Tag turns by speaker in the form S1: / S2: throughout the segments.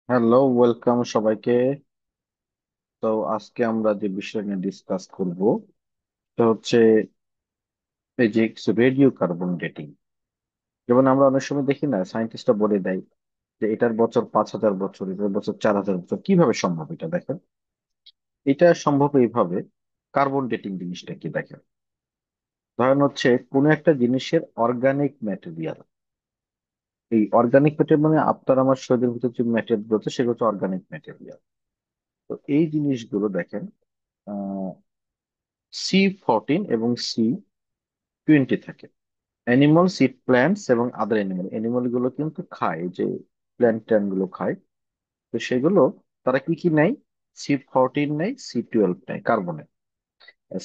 S1: Hello, welcome সবাইকে। তো আজকে আমরা যে বিষয় নিয়ে ডিসকাস করব সেটা হচ্ছে এই যে রেডিও কার্বন ডেটিং। যেমন আমরা অনেক সময় দেখি না, সায়েন্টিস্টরা বলে দেয় যে এটার বছর 5,000 বছর, এটার বছর 4,000 বছর। কিভাবে সম্ভব এটা? দেখেন, এটা সম্ভব এইভাবে। কার্বন ডেটিং জিনিসটা কি দেখেন, ধরেন হচ্ছে কোনো একটা জিনিসের অর্গানিক ম্যাটেরিয়াল। এই অর্গানিক ম্যাটেরিয়াল মানে আপনার আমার শরীরের ভিতরে যে ম্যাটেরিয়াল রয়েছে সেগুলো হচ্ছে অর্গানিক ম্যাটেরিয়াল। তো এই জিনিসগুলো দেখেন, C14 এবং C20 থাকে। অ্যানিমাল সিড প্ল্যান্টস এবং আদার অ্যানিমাল, অ্যানিমাল গুলো কিন্তু খায়, যে প্ল্যান্ট গুলো খায়। তো সেগুলো তারা কি কি নেয়? C14 নেয়, C12 নেয়, কার্বনের।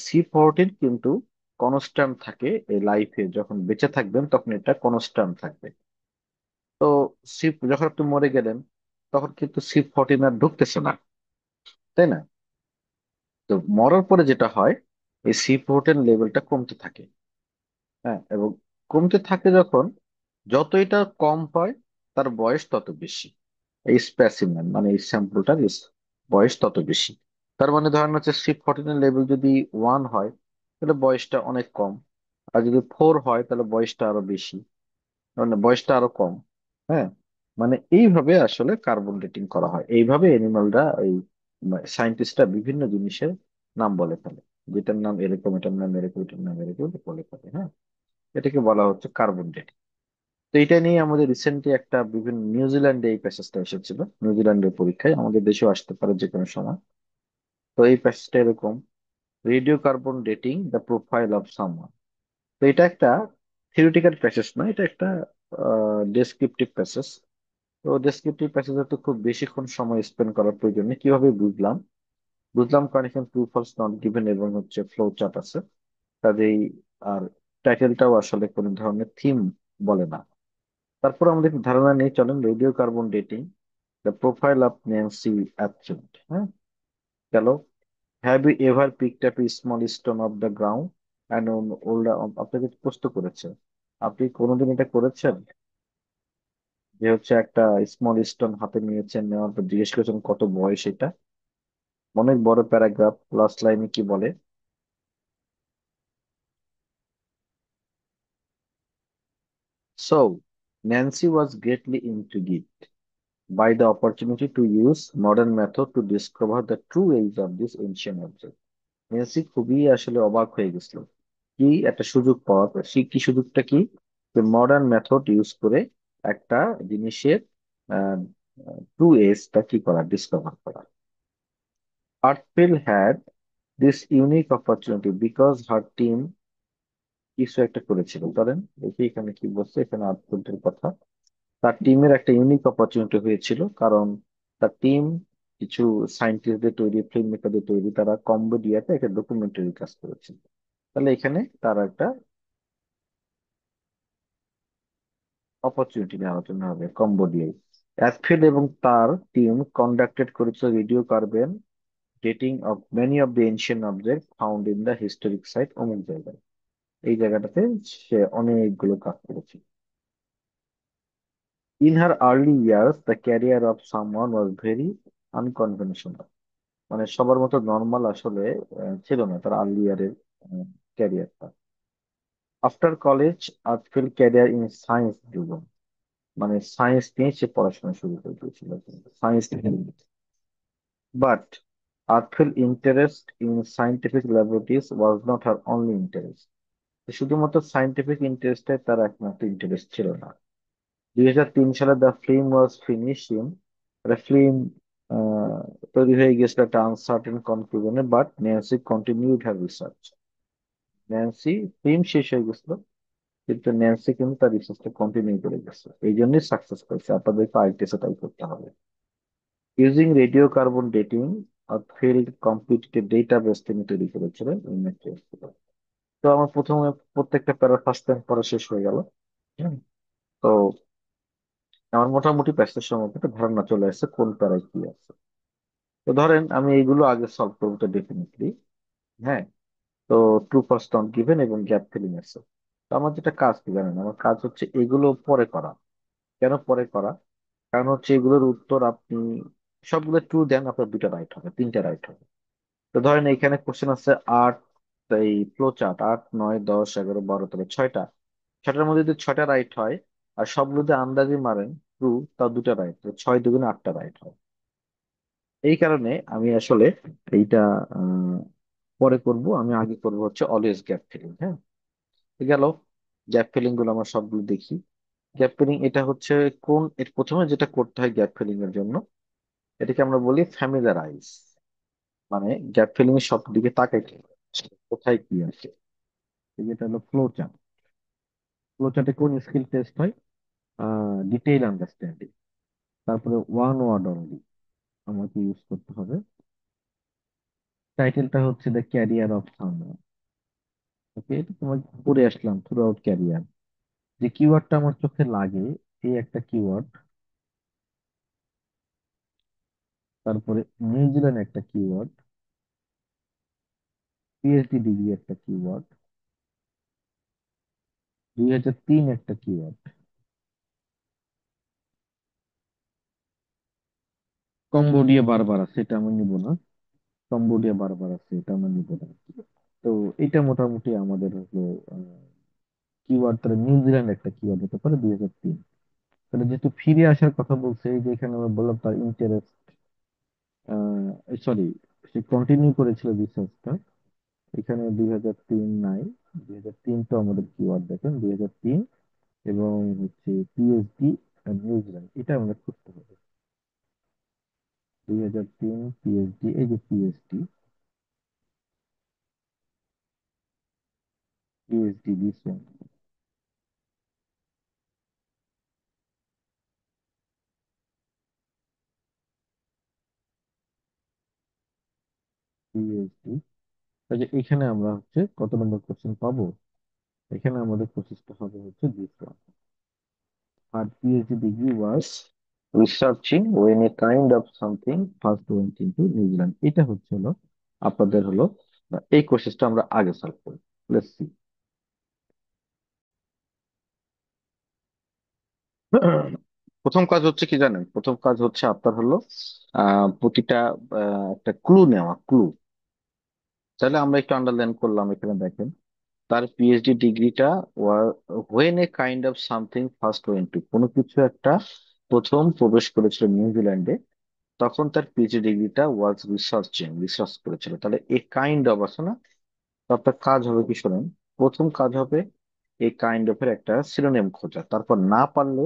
S1: C14 কিন্তু কনস্ট্যান্ট থাকে এই লাইফে, যখন বেঁচে থাকবেন তখন এটা কনস্ট্যান্ট থাকবে। তো সি যখন আপনি মরে গেলেন তখন কিন্তু C14 আর ঢুকতেছে না, তাই না? তো মরার পরে যেটা হয়, এই C14 লেভেলটা কমতে থাকে। হ্যাঁ, এবং কমতে থাকে যখন, যত এটা কম হয় তার বয়স তত বেশি। এই স্পেসিমেন মানে এই স্যাম্পলটার বয়স তত বেশি। তার মানে ধরেন হচ্ছে C14 এর লেভেল যদি 1 হয় তাহলে বয়সটা অনেক কম। আর যদি 4 হয় তাহলে বয়সটা আরো বেশি, মানে বয়সটা আরো কম। হ্যাঁ, মানে এইভাবে আসলে কার্বন ডেটিং করা হয়। এইভাবে এনিমালরা, এই সায়েন্টিস্টরা বিভিন্ন জিনিসের নাম বলে ফেলে, যেটার নাম এরকম, এটার নাম এরকম, এটার নাম এরকম বলে ফেলে। হ্যাঁ, এটাকে বলা হচ্ছে কার্বন ডেটিং। তো এটা নিয়ে আমাদের রিসেন্টলি একটা বিভিন্ন নিউজিল্যান্ডে এই প্যাসেজটা এসেছিল, নিউজিল্যান্ডের পরীক্ষায়, আমাদের দেশেও আসতে পারে যে কোনো সময়। তো এই প্যাসেজটা এরকম: radio carbon dating the profile of someone. তো এটা একটা থিওরিটিক্যাল প্যাসেজ না, এটা একটা ডেসক্রিপটিভ প্যাসেজ। তো ডেসক্রিপটিভ প্যাসেজে তো খুব বেশিক্ষণ সময় স্পেন্ড করার প্রয়োজন নেই। কিভাবে বুঝলাম? বুঝলাম কারণ এখানে ট্রু ফলস নট গিভেন এবং হচ্ছে ফ্লো চার্ট আছে, কাজেই আর টাইটেলটাও আসলে কোনো ধরনের থিম বলে না। তারপর আমাদের একটু ধারণা নিয়ে চলেন, radio carbon dating the profile of Nancy অ্যাপচেন্ট। হ্যাঁ, গেল। Have you ever picked up a small stone off the ground and hold? আপনাকে প্রশ্ন করেছে, আপনি কোনোদিন এটা করেছেন যে হচ্ছে একটা স্মল স্টোন হাতে নিয়েছেন, নেওয়ার পর জিজ্ঞেস করেছেন কত বয়স এটা? অনেক বড় প্যারাগ্রাফ, লাস্ট লাইনে কি বলে? So, Nancy was greatly intrigued by the opportunity to use modern method to discover the true age of this ancient object. Nancy খুবই আসলে অবাক হয়ে গেছিল, কি একটা সুযোগ পাওয়ার পর। সে কি সুযোগটা কি? মডার্ন মেথড ইউজ করে একটা জিনিসের ট্রু এজটা কি করা, ডিসকভার করা। আর্টফিল had this unique opportunity because her team কিছু একটা করেছিল। ধরেন দেখি এখানে কি বলছে, এখানে আর্টফিল্ডের কথা। তার টিমের একটা ইউনিক অপরচুনিটি হয়েছিল কারণ তার টিম কিছু সায়েন্টিস্টদের তৈরি, ফিল্ম মেকারদের তৈরি, তারা কম্বোডিয়াতে একটা ডকুমেন্টারি কাজ করেছে। তাহলে এখানে তারা একটা অপরচুনিটি নিয়ে আলোচনা হবে কম্বোডিয়ায়। অ্যাথফিল্ড এবং তার টিম কন্ডাক্টেড করেছিল radio carbon dating of many of the ancient object found in the historic site. অমুক জায়গায়, এই জায়গাটাতে সে অনেকগুলো কাজ করেছে। In her early years the career of someone was very unconventional. মানে সবার মতো নর্মাল আসলে ছিল না তার আর্লি ইয়ারের ক্যারিয়ারটা। After college Athfield career in science driven, মানে সায়েন্স নিয়ে সে পড়াশোনা শুরু করে দিয়েছিল, সায়েন্স নিয়ে। But Athfield interest in scientific laboratories was not her only interest. শুধুমাত্র সায়েন্টিফিক ইন্টারেস্টে তার একমাত্র ইন্টারেস্ট ছিল না। 2003 সালে দ্য ফিল্ম ওয়াজ ফিনিশিং, একটা ফিল্ম তৈরি হয়ে গেছিল একটা আনসার্টেন কনক্লুশনে, but Nancy continued her research. Nancy, film শেষ হয়ে গেছিল কিন্তু ন্যান্সি কিন্তু তার রিসার্চটা কন্টিনিউ করে গেছে, এই জন্যই সাকসেস পেয়েছে। আপনাদেরকে আরেকটা সেটাই করতে হবে। Using radio carbon dating field competitive database তিনি তৈরি করেছিলেন এই ম্যাট্রিক্স। তো আমার প্রথমে প্রত্যেকটা প্যারা ফার্স্ট টাইম পড়া শেষ হয়ে গেল। হুম, তো আমার মোটামুটি প্যাসেজ সম্পর্কে একটা ধারণা চলে আসছে কোন প্যারায় কি আছে। তো ধরেন আমি এইগুলো আগে সলভ করবো তো ডেফিনেটলি। হ্যাঁ, তো ট্রু ফার্স্ট নট গিভেন এবং গ্যাপ ফিলিং আছে। তো আমার যেটা কাজ কি জানেন, আমার কাজ হচ্ছে এগুলো পরে করা। কেন পরে করা? কারণ হচ্ছে এগুলোর উত্তর আপনি সবগুলো ট্রু দেন, আপনার দুটা রাইট হবে, তিনটা রাইট হবে। তো ধরেন এখানে কোশ্চেন আছে আট, এই ফ্লো চার্ট 8, 9, 10, 11, 12, 13, ছয়টা। ছয়টার মধ্যে যদি ছয়টা রাইট হয় আর সবগুলো যদি আন্দাজে মারেন ট্রু, তাও দুটা রাইট, 6 2 8টা রাইট হয়। এই কারণে আমি আসলে এইটা আহ, পরে করব, আমি আগে করব হচ্ছে অলওয়েজ গ্যাপ ফিলিং। হ্যাঁ, গেল। গ্যাপ ফিলিং গুলো আমরা সবগুলো দেখি। গ্যাপ ফিলিং এটা হচ্ছে প্রথমে যেটা করতে হয় গ্যাপ ফিলিং এর জন্য, এটাকে আমরা বলি ফ্যামিলারাইজ। মানে গ্যাপ ফিলিং এর সব দিকে তাকাইতে হবে, কোথায় কি আছে। এই যেটা হলো ফ্লো চার্ট। ফ্লো চার্টে কোন স্কিল টেস্ট হয়? Detail understanding. তারপরে ওয়ান ওয়ার্ড অনলি আমাকে ইউজ করতে হবে। টাইটেলটা হচ্ছে দ্য ক্যারিয়ার অফ সামওয়ান। ওকে, এটা তোমার পড়ে আসলাম থ্রু আউট ক্যারিয়ার। যে কিওয়ার্ডটা আমার চোখে লাগে, এই একটা কিওয়ার্ড। তারপরে নিউজিল্যান্ড একটা কিওয়ার্ড, পিএইচডি ডিগ্রি একটা কিওয়ার্ড, 2003 একটা কিওয়ার্ড, কম্বোডিয়া বারবার আছে, এটা আমি নিব না। কম্বোডিয়া বারবার আছে, এটা আমরা নিব না। তো এটা মোটামুটি আমাদের হলো কিওয়ার্ড। তাহলে নিউজিল্যান্ড একটা কিওয়ার্ড হতে পারে 2003। তাহলে যেহেতু ফিরে আসার কথা বলছে, এই যে এখানে আমরা বললাম তার ইন্টারেস্ট, সরি, সে কন্টিনিউ করেছিল রিসার্চটা। এখানে 2003 নাই। 2003 তো আমাদের কিওয়ার্ড, দেখেন 2003 এবং হচ্ছে পিএইচডি নিউজিল্যান্ড, এটা আমাদের করতে হবে। 2003 পিএইচডি, এই যে PhD, PhD this one, PhD. তাহলে এখানে আমরা হচ্ছে কত নম্বর কোশ্চেন পাবো? এখানে আমাদের প্রসেসটা হবে হচ্ছে দিস ওয়ান। আর PhD degree was researching when a kind of something first went into New Zealand। এটা হচ্ছে হলো আপনাদের হলো এই কোর্সেসটা আমরা আগে সলভ করি। Let's see. প্রথম কাজ হচ্ছে কি জানেন? প্রথম কাজ হচ্ছে আপনার হলো প্রতিটা একটা ক্লু নেওয়া, ক্লু। তাহলে আমরা একটু আন্ডারলাইন করলাম, এখানে দেখেন তার পিএইচডি ডিগ্রিটা when a kind of something first went to, কোনো কিছু একটা প্রথম প্রবেশ করেছিল নিউজিল্যান্ডে, তখন তার পিএইচডি ডিগ্রিটা ওয়াজ রিসার্চিং, রিসার্চ করেছিল। তাহলে এ কাইন্ড অফ আছে না, তো আপনার কাজ হবে কি শোনেন। প্রথম কাজ হবে এই কাইন্ড অফ এর একটা সিনোনিম খোঁজা, তারপর না পারলে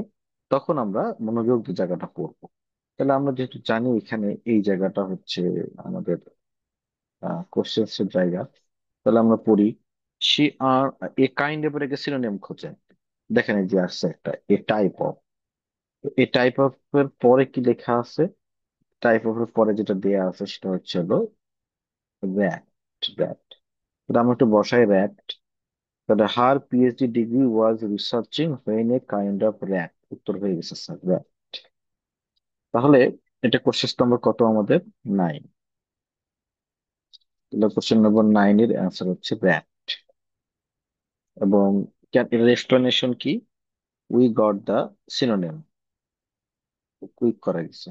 S1: তখন আমরা মনোযোগ দিয়ে জায়গাটা পড়বো। তাহলে আমরা যেহেতু জানি এখানে এই জায়গাটা হচ্ছে আমাদের কোশ্চেন্স এর জায়গা, তাহলে আমরা পড়ি শি আর এ কাইন্ড অফ এর একটা সিনোনিম খোঁজে। দেখেন এই যে আসছে একটা এ টাইপ অফ। এই টাইপ অফ এর পরে কি লেখা আছে? টাইপ অফ এর পরে যেটা দেয়া আছে সেটা হচ্ছে হলো র্যাট। র্যাট, তাহলে আমরা একটু বসাই র্যাট। তাহলে her PhD degree was researching when a kind of rat, উত্তর হয়ে গেছে স্যার র্যাট। তাহলে এটা কোশ্চেন নম্বর কত আমাদের? 9। তাহলে কোশ্চেন নম্বর 9 এর অ্যান্সার হচ্ছে র্যাট। এবং এর এক্সপ্লেনেশন কি? We got the synonym, quick করা গেছে।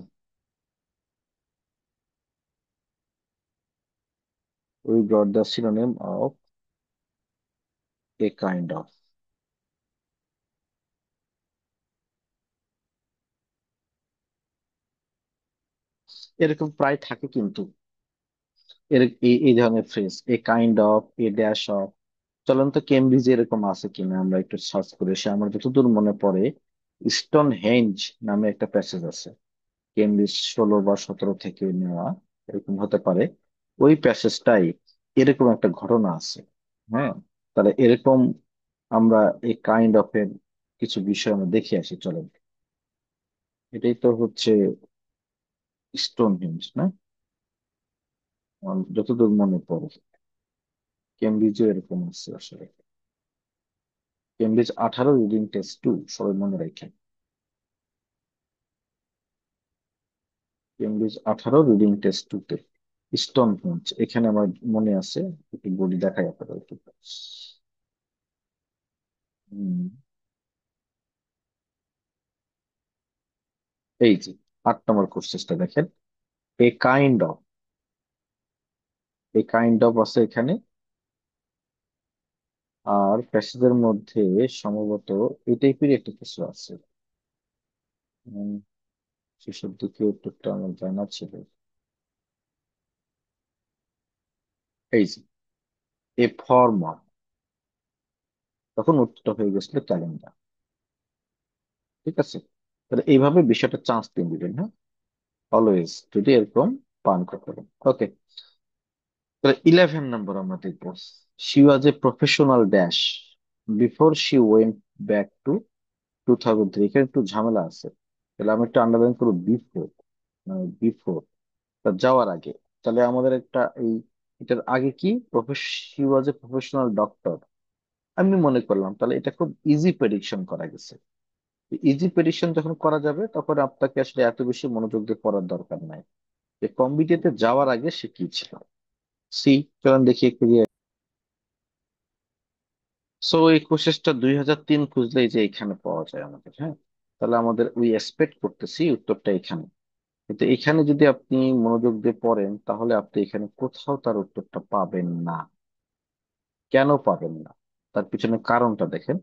S1: We got the synonym of a kind of. এরকম প্রায় থাকে কিন্তু, এই ধরনের phrase a kind of, a dash of. চলেন তো কেমব্রিজে এরকম আছে কিনা আমরা একটু সার্চ করে এসে। আমার যতদূর মনে পড়ে স্টোন হেঞ্জ নামে একটা প্যাসেজ আছে, কেমব্রিজ 16 বা 17 থেকে নেওয়া, এরকম হতে পারে। ওই প্যাসেজটাই এরকম একটা ঘটনা আছে। হ্যাঁ, তাহলে এরকম আমরা এই কাইন্ড অফ এর কিছু বিষয় আমরা দেখে আসি, চলেন। এটাই তো হচ্ছে স্টোন হেঞ্জ না? আমার যতদূর মনে পড়ে কেমব্রিজে এরকম আছে আসলে। কেমব্রিজ 18 রিডিং টেস্ট 2, সবাই মনে রাখেন। কেমব্রিজ 18 রিডিং টেস্ট 2 তে স্টোন হেঞ্জ, এখানে আমার মনে আছে। একটু বডি দেখাই আপনাদের। হুম, এই যে 8 নম্বর কোশ্চেনটা দেখেন, এ কাইন্ড অফ, এই কাইন্ড অফ আছে এখানে, আর প্যাসেজের মধ্যে সম্ভবত এই টাইপের একটা কিছু আছে। উম, শেষের দিকে উত্তরটা আমার জানা ছিল। এই যে এ ফর্ম অফ, তখন উত্তরটা হয়ে গেছিল ক্যালেন্ডার। ঠিক আছে, তাহলে এইভাবে বিষয়টা চান্স দিয়ে দিবেন, হ্যাঁ, অলওয়েজ যদি এরকম পান করতে পারেন। ওকে, তাহলে 11 নম্বর আমরা দেখবো। She was a professional dash before she went back to 2003। এখানে একটু ঝামেলা আছে, তাহলে আমি একটু আন্ডারলাইন করবো বিফোর, বিফোর, তা যাওয়ার আগে। তাহলে আমাদের একটা এই, এটার আগে কি, she was a professional doctor. আমি মনে করলাম তাহলে এটা খুব ইজি প্রেডিকশন করা গেছে। ইজি প্রেডিকশন যখন করা যাবে তখন আপনাকে আসলে এত বেশি মনোযোগ দিয়ে পড়ার দরকার নাই যে কম্পিটিতে যাওয়ার আগে সে কি ছিল। সি, চলুন দেখি একটু। সো এই কোশেসটা 2003 খুঁজলেই যে এখানে পাওয়া যায় আমাদের, হ্যাঁ। তাহলে আমাদের ওই এক্সপেক্ট করতেছি উত্তরটা এখানে। কিন্তু এখানে যদি আপনি মনোযোগ দিয়ে পড়েন তাহলে আপনি এখানে কোথাও তার উত্তরটা পাবেন না। কেন পাবেন না, তার পিছনে কারণটা দেখেন।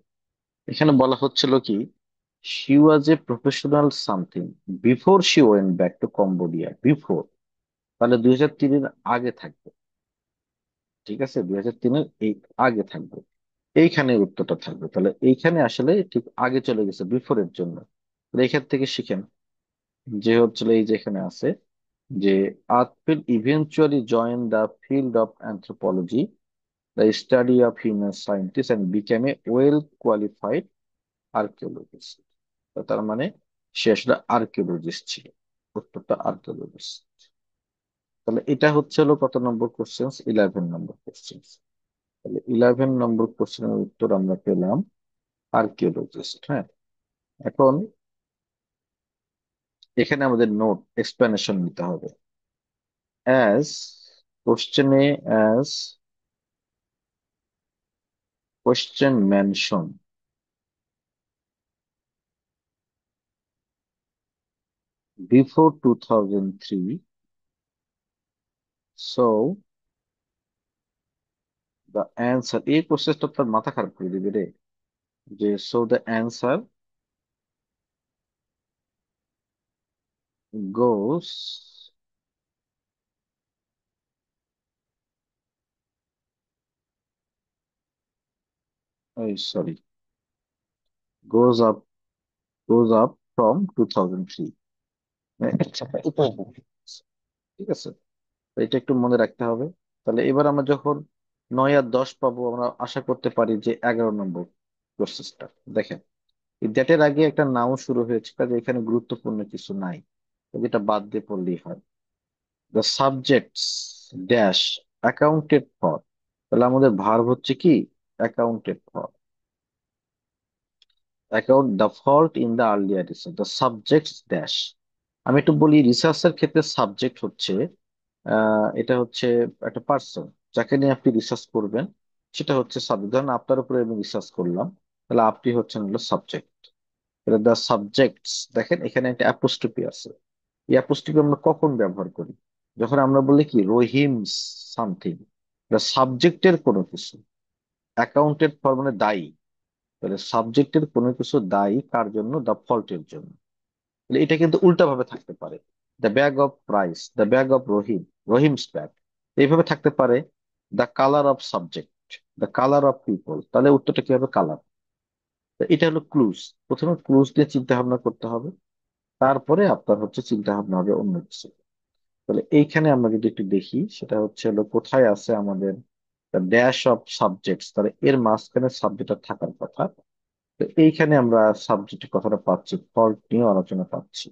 S1: এখানে বলা হচ্ছিল কি, she was a professional something before she went back to Cambodia. Before, তাহলে 2003-এর আগে থাকবে। ঠিক আছে, 2003-এর এই আগে থাকবে, এইখানে উত্তরটা থাকবে। তাহলে এইখানে আসলে ঠিক আগে চলে গেছে বিফোর এর জন্য। তাহলে এখান থেকে শিখেন যে হচ্ছিল এই যে এখানে আছে যে Athfield eventually join the field of anthropology, the study of human scientist and became a well qualified archaeologist. তার মানে সে আসলে আর্কিওলজিস্ট ছিল। উত্তরটা আর্কিওলজিস্ট। তাহলে এটা হচ্ছে হলো কত নম্বর কোশ্চেন, 11 নম্বর কোশ্চেন। তাহলে 11 নম্বর কোশ্চেনের উত্তর আমরা পেলাম আর্কিওলজিস্ট, হ্যাঁ। এখন এখানে আমাদের নোট এক্সপ্লেনেশন নিতে হবে। অ্যাজ কোশ্চেনে, as question mention, before 2003, so the answer, এই প্রসেসটা তার মাথা খারাপ করে দিবে রে, যে so the answer goes, sorry, goes up, goes up from 2003। ঠিক আছে, তো এটা একটু মনে রাখতে হবে। তাহলে এবার আমরা যখন 9 আর 10 পাবো, আমরা আশা করতে পারি যে 11 নম্বর প্রসেসটা দেখেন। এই ডেটের আগে একটা নাও শুরু হয়েছে, কাজে এখানে গুরুত্বপূর্ণ কিছু নাই, তো যেটা বাদ দিয়ে পড়লেই হয়। The subjects dash accounted for, তাহলে আমাদের ভার্ব হচ্ছে কি accounted for. Account the fault in the earlier research, the subjects dash. আমি একটু বলি, রিসার্চের ক্ষেত্রে সাবজেক্ট হচ্ছে এটা হচ্ছে একটা পার্সন যাকে নিয়ে আপনি রিসার্চ করবেন, সেটা হচ্ছে সাবজেক্ট। ধরেন আপনার উপরে আমি রিসার্চ করলাম, তাহলে আপনি হচ্ছেন হলো সাবজেক্ট। দ্য সাবজেক্টস, দেখেন এখানে একটা অ্যাপোস্ট্রোফি আছে। এই অ্যাপোস্ট্রোফি আমরা কখন ব্যবহার করি, যখন আমরা বলি কি রহিম সামথিং, সাবজেক্টের কোনো কিছু। অ্যাকাউন্টেড ফর মানে দায়ী, তাহলে সাবজেক্টের কোনো কিছু দায়ী কার জন্য, দ্য ফল্টের জন্য। তাহলে এটা কিন্তু উল্টা ভাবে থাকতে পারে, the bag of rice, the bag of Rahim, Rahim's bag. এইভাবে থাকতে পারে the colour of subject, the colour of people. তাহলে উত্তরটা কি হবে, কালার। এটা হলো ক্লুজ। প্রথমে ক্লুজ দিয়ে চিন্তা ভাবনা করতে হবে, তারপরে আপনার হচ্ছে চিন্তা ভাবনা হবে অন্য কিছু। তাহলে এইখানে আমরা যদি একটু দেখি, সেটা হচ্ছে হলো কোথায় আছে আমাদের ড্যাশ অফ সাবজেক্টস, তাহলে এর মাঝখানে সাবজেক্টটা থাকার কথা। তো এইখানে আমরা সাবজেক্টের কথাটা পাচ্ছি, ফল্ট নিয়ে আলোচনা পাচ্ছি।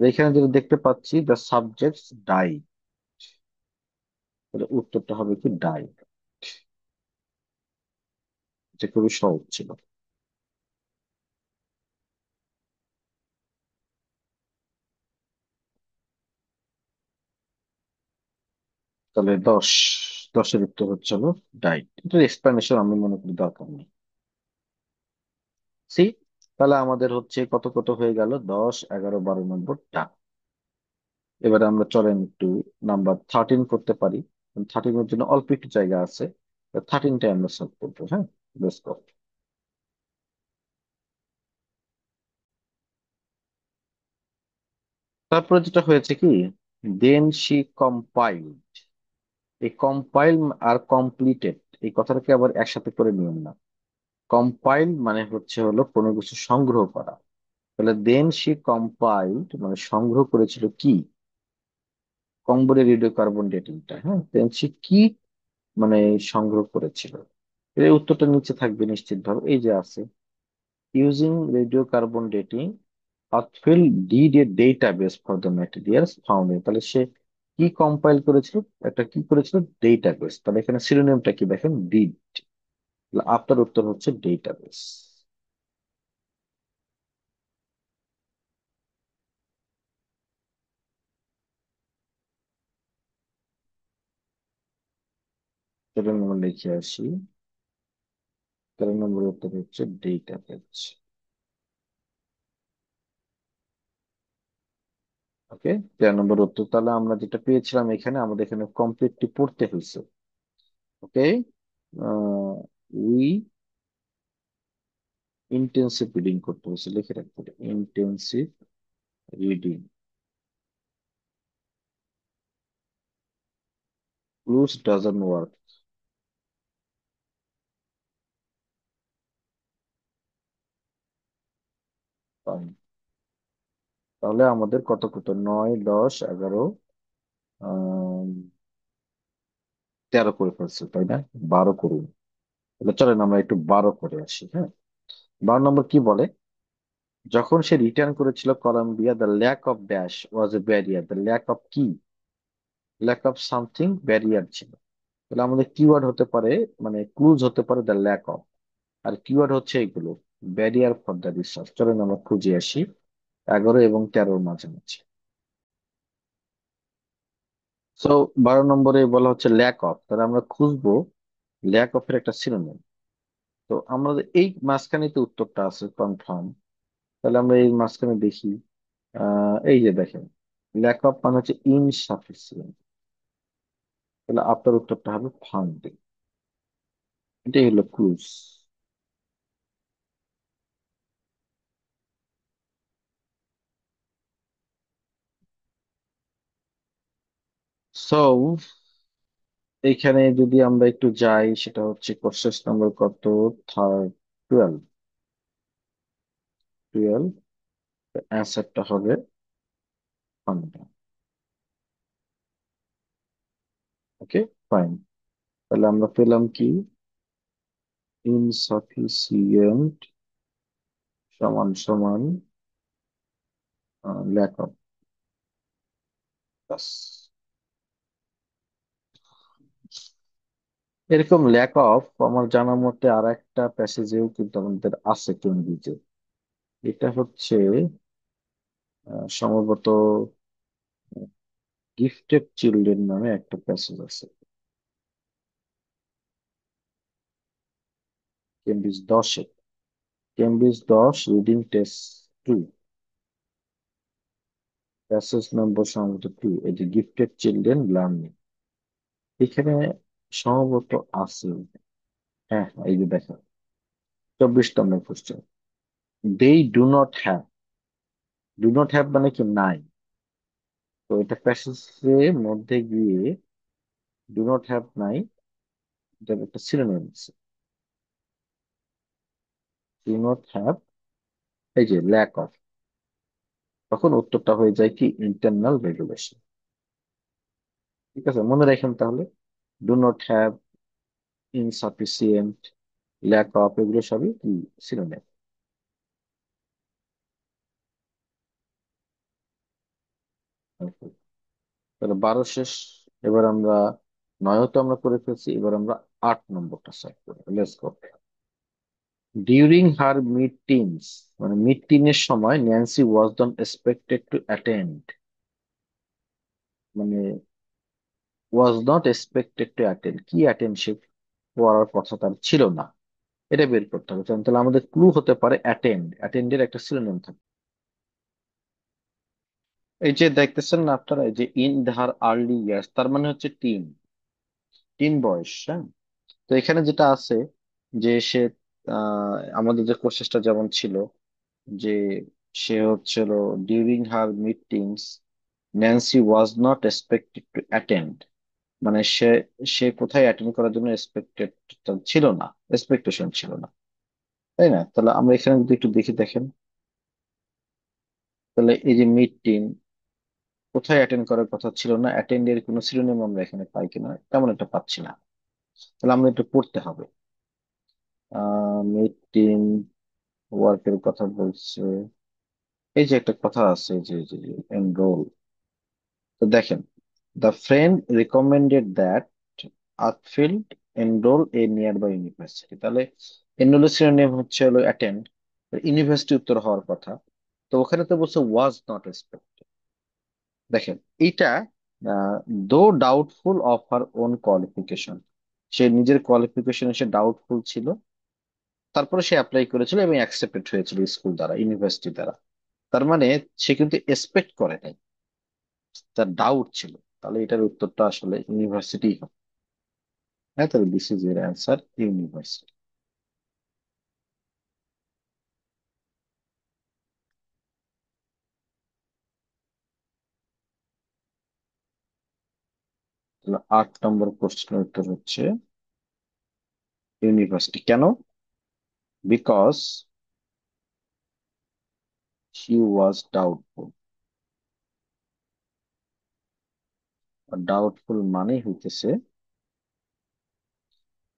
S1: তো এখানে যেটা দেখতে পাচ্ছি দ্য সাবজেক্টস ডাই, তাহলে উত্তরটা হবে কি ডাই। এটা খুবই সহজ ছিল। তাহলে 10, 10-এর উত্তর হচ্ছে হলো ডাই। এটার এক্সপ্লেনেশন আমি মনে করি দরকার নেই। সি, তাহলে আমাদের হচ্ছে কত কত হয়ে গেল, 10, 11, 12 নম্বরটা। এবারে আমরা চলেন একটু নাম্বার 13 করতে পারি। 13 এর জন্য অল্প একটু জায়গা আছে, 13টাই আমরা সলভ করবো। হ্যাঁ, বেশ কর। তারপরে যেটা হয়েছে কি, দেন শি কম্পাইলড। এই কম্পাইল আর কমপ্লিটেড এই কথাটাকে আবার একসাথে করে নিয়ম না। কম্পাইল মানে হচ্ছে হলো কোনো কিছু সংগ্রহ করা। তাহলে দেন শি কম্পাইলড মানে সংগ্রহ করেছিল কি, কম্বোডের রেডিও কার্বন ডেটিংটা। হ্যাঁ, দেন সে কি মানে সংগ্রহ করেছিল। এর উত্তরটা নিচে থাকবে নিশ্চিত ভাবে, এই যে আছে, using radio carbon dating Othfield did a database for the materials found in। তাহলে সে কি কম্পাইল করেছিল, একটা কি করেছিল, ডেটাবেস। তাহলে এখানে সিনোনিমটা কি দেখেন, ডিড। আপনার উত্তর হচ্ছে ডেটাবেস। তেরো নম্বর লিখে আসি, 13 নম্বর উত্তর হচ্ছে ডেটাবেস। ওকে, 13 নম্বর উত্তর। তাহলে আমরা যেটা পেয়েছিলাম এখানে, আমাদের এখানে কমপ্লিটলি পড়তে হয়েছে। ওকে, উই ইন্টেন্সিভ রিডিং করতে হয়েছে, লিখে রাখতে হবে intensive reading. Clues doesn't work. তাহলে আমাদের কত কত, 9, 10, 11, 13 করে ফেলছে, তাই না? 12 করুন। তাহলে চলেন আমরা একটু 12 করে আসি। হ্যাঁ, 12 নম্বর কি বলে, যখন সে রিটার্ন করেছিল Columbia, the lack of dash was a barrier. The lack of কি, ল্যাক অফ সামথিং ব্যারিয়ার ছিল। তাহলে আমাদের কিওয়ার্ড হতে পারে, মানে ক্লুজ হতে পারে দ্য ল্যাক অফ, আর কিওয়ার্ড হচ্ছে এইগুলো, ব্যারিয়ার ফর দ্য রিসার্চ। চলেন আমরা খুঁজে আসি 11 এবং 13-র মাঝামাঝি। সো 12 নম্বরে বলা হচ্ছে ল্যাক অফ, তাহলে আমরা খুঁজবো ল্যাক অফ এর একটা সিনোনিম। তো আমাদের এই মাঝখানে তো উত্তরটা আছে কনফার্ম। তাহলে আমরা এই মাঝখানে দেখি, এই যে দেখেন, ল্যাক অফ মানে হচ্ছে ইনসাফিসিয়েন্ট। তাহলে আপনার উত্তরটা হবে ফান্ডিং। এটাই হলো ক্লুজ। সো এইখানে যদি আমরা একটু যাই, সেটা হচ্ছে কোশ্চেন নাম্বার কত, 12। 12, অ্যান্সারটা হবে ফান্ডিং। ওকে, ফাইন। তাহলে আমরা পেলাম কি, ইনসাফিসিয়েন্ট সমান সমান ল্যাক অফ। এরকম ল্যাক অফ আমার জানার মতে আর একটা প্যাসেজেও কিন্তু আমাদের আছে কেমব্রিজে। এটা হচ্ছে সম্ভবত গিফটেড চিলড্রেন নামে একটা প্যাসেজ আছে, কেমব্রিজ 10-এ। Cambridge 10 reading test 2, passage number সম্ভবত 2, এই যে গিফটেড চিলড্রেন লার্নিং, এখানে সম্ভবত আছে। হ্যাঁ, এই যে দেখেন, 24 number question, they do not have. Do not have মানে কি, নাই। তো এটা প্যাসেজের মধ্যে গিয়ে ডু নট হ্যাভ নাই, এটার একটা সিনোনিম আছে, ডু নট হ্যাভ, এই যে ল্যাক অফ। তখন উত্তরটা হয়ে যায় কি, ইন্টারনাল রেগুলেশন। ঠিক আছে, মনে রাখেন তাহলে, do not have, insufficient, lack of, এগুলো সবই কি, সিনোনিম। তাহলে 12 শেষ। এবার আমরা 9 তো আমরা করে ফেলছি, এবার আমরা 8 নম্বরটা সলভ করি। Let's go. During her mid teens, মানে মিড টিনের সময় Nancy was not expected to attend, মানে was not expected to attend, কি অ্যাটেন্ড সে করার কথা তার ছিল না। এটা বের করতে হবে। তাহলে আমাদের ক্লু হতে পারে অ্যাটেন্ড, অ্যাটেন্ডের একটা সিনোনিম থাকে। এই যে দেখতেছেন না আপনারা, এই যে ইন ধার আর্লি ইয়ার্স, তার মানে হচ্ছে টিন, টিন বয়স, হ্যাঁ। তো এখানে যেটা আছে যে সে, আমাদের যে কোর্সেসটা যেমন ছিল যে সে হচ্ছিল during her mid teens Nancy was not expected to attend, মানে সে সে কোথায় অ্যাটেন্ড করার জন্য এক্সপেক্টেড ছিল না, এক্সপেকটেশন ছিল না, তাই না? তাহলে আমরা এখানে যদি একটু দেখি, দেখেন, তাহলে এই যে মিড টিন কোথায় অ্যাটেন্ড করার কথা ছিল না, অ্যাটেন্ড এর কোনো সিনোনিম আমরা এখানে পাই কিনা, তেমন একটা পাচ্ছি না। তাহলে আমরা একটু পড়তে হবে। মিড টিন ওয়ার্কের কথা বলছে, এই যে একটা কথা আছে যে এনরোল। তো দেখেন, the friend recommended that Athfield enrol a nearby university. তাহলে এনরোলের সিনোনিম হচ্ছে হলো অ্যাটেন্ড, ইউনিভার্সিটি উত্তর হওয়ার কথা। তো ওখানে তো বলছে ওয়াজ নট এক্সপেক্টেড। দেখেন এইটা, though doubtful of her own qualification, সে নিজের কোয়ালিফিকেশনে সে ডাউটফুল ছিল, তারপরে সে অ্যাপ্লাই করেছিল এবং অ্যাকসেপ্টেড হয়েছিল স্কুল দ্বারা, ইউনিভার্সিটি দ্বারা। তার মানে সে কিন্তু এক্সপেক্ট করে নাই, তার ডাউট ছিল। তাহলে এটার উত্তরটা আসলে ইউনিভার্সিটি হবে। হ্যাঁ, তাহলে দিস ইজ এর অ্যান্সার, ইউনিভার্সিটি। তাহলে 8 নম্বর কোশ্চেনের উত্তর হচ্ছে ইউনিভার্সিটি। কেন? Because he was doubtful. Doubtful মানে হইতেছে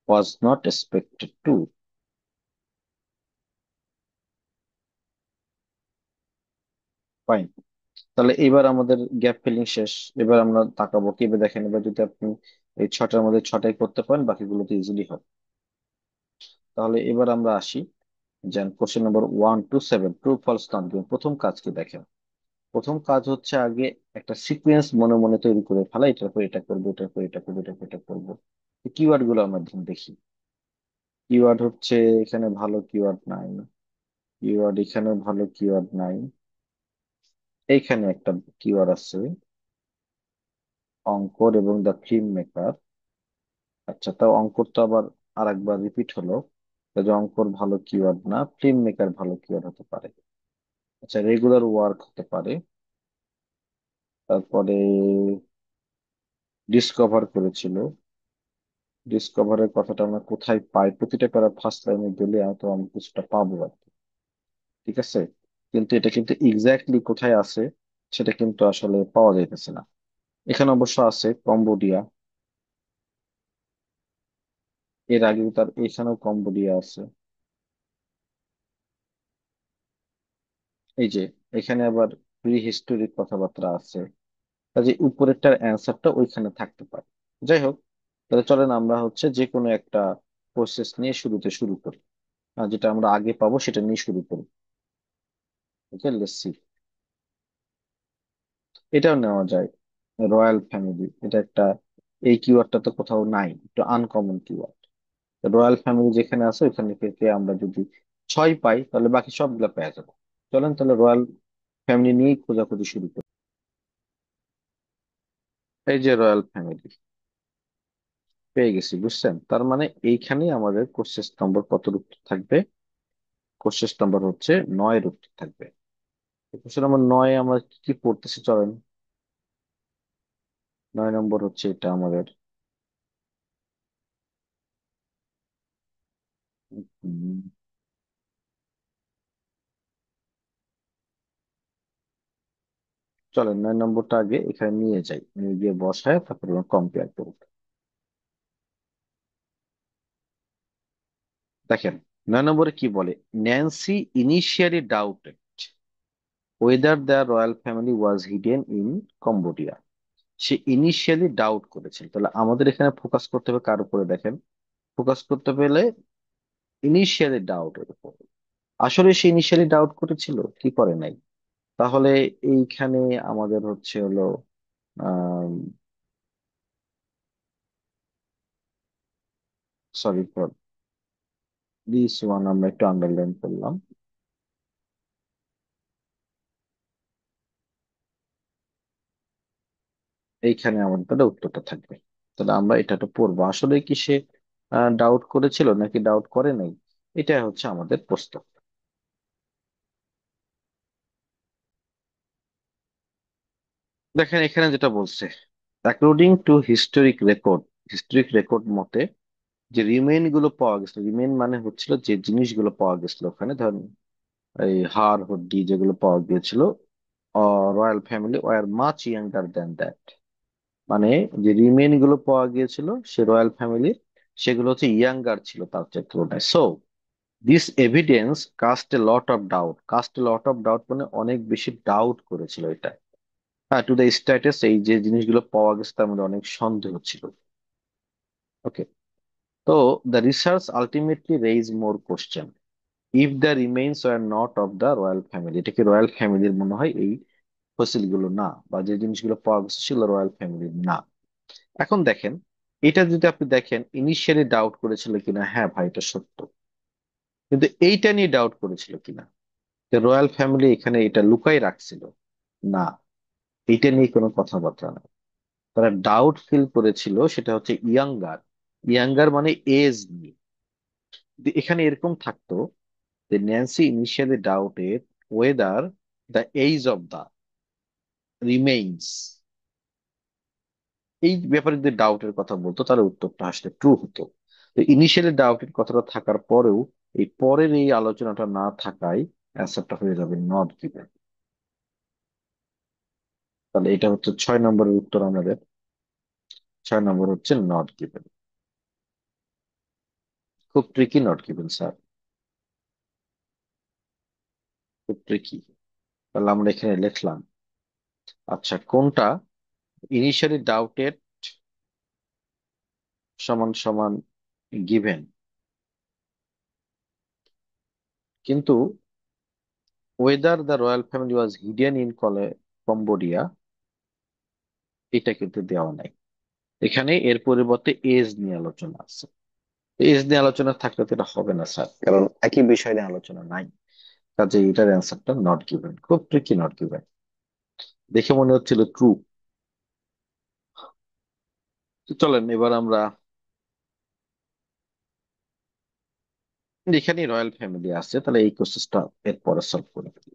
S1: ওয়াজ নট এক্সপেক্টেড টু। ফাইন। তাহলে এবার আমাদের গ্যাপ ফিলিং শেষ। এবার আমরা তাকাবো কি, এবার দেখেন, এবার যদি আপনি এই ছটার মধ্যে ছটাই করতে পারেন, বাকিগুলো তো ইজিলি হবে। তাহলে এবার আমরা আসি যে question number 1 to 7, true false not given. প্রথম কাজ কি দেখেন, প্রথম কাজ হচ্ছে আগে একটা সিকোয়েন্স মনে মনে তৈরি করে ফেলা, এটার পর এটা করবো, এটার পর এটা করবো, এটার পর এটা করবো। কিওয়ার্ড গুলো আমরা দেখি। কিওয়ার্ড হচ্ছে এখানে ভালো কিওয়ার্ড নাই, কিওয়ার্ড এখানে ভালো কিওয়ার্ড নাই, এইখানে একটা কিওয়ার্ড আছে অঙ্কর এবং দ্য ফিল্ম মেকার। আচ্ছা, তাও অঙ্কর তো আবার আর একবার রিপিট হলো, যে অঙ্কর ভালো কিওয়ার্ড না, ফিল্ম মেকার ভালো কিওয়ার্ড হতে পারে। আচ্ছা, রেগুলার ওয়ার্ক হতে পারে। তারপরে ডিসকভার করেছিল, ডিসকভারের কথাটা আমরা কোথায় পাই, প্রতিটা প্যারা ফার্স্ট লাইনে দিলে হয়তো আমি কিছুটা পাবো আর কি। ঠিক আছে, কিন্তু এটা কিন্তু এক্স্যাক্টলি কোথায় আছে সেটা কিন্তু আসলে পাওয়া যাইতেছে না। এখানে অবশ্য আছে কম্বোডিয়া, এর আগে তার এখানেও কম্বোডিয়া আছে। এই যে এখানে আবার প্রি হিস্টোরিক কথাবার্তা আছে, কাজে উপরেরটার অ্যান্সারটা ওইখানে থাকতে পারে। যাই হোক, তাহলে চলেন আমরা হচ্ছে যে কোনো একটা প্রসেস নিয়ে শুরুতে শুরু করি, আর যেটা আমরা আগে পাবো সেটা নিয়ে শুরু করি। ওকে, লেটস সি। এটাও নেওয়া যায়, রয়্যাল ফ্যামিলি, এটা একটা, এই কিওয়ার্ডটা তো কোথাও নাই, একটু আনকমন কিওয়ার্ড। রয়্যাল ফ্যামিলি যেখানে আছে ওইখানে থেকে আমরা যদি 6 পাই, তাহলে বাকি সবগুলা পেয়ে যাবো। চলেন তাহলে রয়্যাল ফ্যামিলি নিয়েই খোঁজাখুঁজি শুরু করি। এই যে রয়্যাল ফ্যামিলি পেয়ে গেছি, বুঝছেন? তার মানে এইখানেই আমাদের কোশ্চেন নম্বর কত উত্তর থাকবে? কোশ্চেন নম্বর হচ্ছে 9-এর উত্তর থাকবে। কোশ্চেন নম্বর 9 আমরা কি কি পড়তেছি চলেন। 9 নম্বর হচ্ছে এটা আমাদের, উম, চলেন 9 নম্বরটা আগে এখানে নিয়ে যাই, নিয়ে গিয়ে বসায় তারপর কম্পেয়ার করব। দেখেন 9 নম্বরে কি বলে, Nancy initially doubted whether the royal family was hidden in Cambodia. Say initially doubt করেছেন, তাহলে আমাদের এখানে ফোকাস করতে হবে কার উপরে দেখেন, ফোকাস করতে পেলে ইনিশিয়ালি ডাউট এর উপর। আসলে সে ইনিশিয়ালি ডাউট করেছিল কি করে নাই? তাহলে এইখানে আমাদের হচ্ছে হলো সরি, দিস ওয়ান আমরা একটু আন্ডারলাইন করলাম। এইখানে আমাদের তাহলে উত্তরটা থাকবে। তাহলে আমরা এটা তো পড়বো, আসলে কি সে ডাউট করেছিল নাকি ডাউট করে নাই, এটা হচ্ছে আমাদের প্রশ্ন। দেখেন এখানে যেটা বলছে, according to historic record, historic record মতে যে রিমেইন গুলো পাওয়া গেছিল, রিমেইন মানে হচ্ছিল যে জিনিসগুলো পাওয়া গেছিল ওখানে, ধরেন এই হাড় হড্ডি যেগুলো পাওয়া গিয়েছিল, royal family were much younger than that. মানে যে রিমেইন গুলো পাওয়া গিয়েছিল সে রয়্যাল ফ্যামিলির, সেগুলো হচ্ছে ইয়াঙ্গার ছিল তার চেয়ে তুলনায়। So this evidence cast a lot of doubt, cast a lot of doubt মানে অনেক বেশি ডাউট করেছিল এটা, হ্যাঁ, টু দ্য স্ট্যাটাস, এই যে জিনিসগুলো পাওয়া গেছে তার মধ্যে অনেক সন্দেহ ছিল। ওকে, তো the research ultimately raise more question if the remains are not of the royal family. এটা কি রয়্যাল ফ্যামিলির মনে হয় এই ফসিল গুলো না, বা যে জিনিসগুলো পাওয়া গেছে সেগুলো রয়্যাল ফ্যামিলির না। এখন দেখেন, এটা যদি আপনি দেখেন ইনিশিয়ালি ডাউট করেছিল কিনা, হ্যাঁ ভাই এটা সত্য, কিন্তু এইটা নিয়ে ডাউট করেছিল কিনা যে রয়্যাল ফ্যামিলি এখানে এটা লুকাই রাখছিল, না, এইটা নিয়ে কোনো কথাবার্তা না। তারা ডাউট ফিল করেছিল সেটা হচ্ছে ইয়াঙ্গার, ইয়াঙ্গার মানে এজ নিয়ে। যদি এখানে এরকম থাকতো যে Nancy initially doubted whether the age of the remains, এই ব্যাপারে যদি ডাউটের কথা বলতো তাহলে উত্তরটা আসলে ট্রু হতো। তো ইনিশিয়ালি ডাউটের কথাটা থাকার পরেও এই পরের এই আলোচনাটা না থাকায় অ্যান্সারটা হয়ে যাবে নট গিভেন। তাহলে এটা হচ্ছে 6 নম্বরের উত্তর আমাদের। 6 নম্বর হচ্ছে নট গিভেন। খুব ট্রিকি, নট গিভেন স্যার, খুব ট্রিকি। তাহলে আমরা এখানে লিখলাম, আচ্ছা কোনটা ইনিশিয়ালি ডাউটেড সমান সমান গিভেন, কিন্তু whether the royal family was hidden in Cambodia, এটা কিন্তু দেওয়া নাই। এখানে এর পরিবর্তে এজ নিয়ে আলোচনা আছে। এজ নিয়ে আলোচনা থাকলে তো এটা হবে না স্যার, কারণ একই বিষয় নিয়ে আলোচনা নাই। কাজে এটার অ্যান্সারটা নট গিভেন, খুব ট্রিকি, নট গিভেন। দেখে মনে হচ্ছিল ট্রু। চলেন এবার আমরা, এখানেই রয়্যাল ফ্যামিলি আছে, তাহলে এই কোশ্চেনটা এরপরে সলভ করে ফেলি।